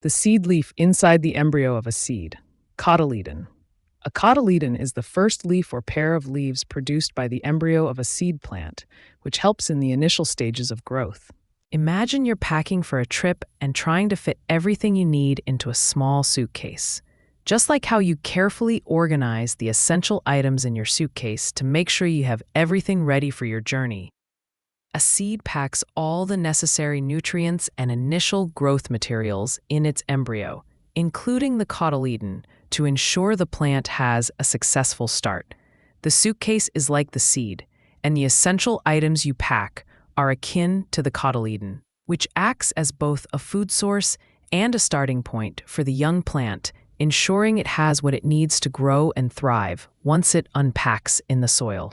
The seed leaf inside the embryo of a seed. Cotyledon. A cotyledon is the first leaf or pair of leaves produced by the embryo of a seed plant, which helps in the initial stages of growth. Imagine you're packing for a trip and trying to fit everything you need into a small suitcase. Just like how you carefully organize the essential items in your suitcase to make sure you have everything ready for your journey, a seed packs all the necessary nutrients and initial growth materials in its embryo, including the cotyledon, to ensure the plant has a successful start. The suitcase is like the seed, and the essential items you pack are akin to the cotyledon, which acts as both a food source and a starting point for the young plant, ensuring it has what it needs to grow and thrive once it unpacks in the soil.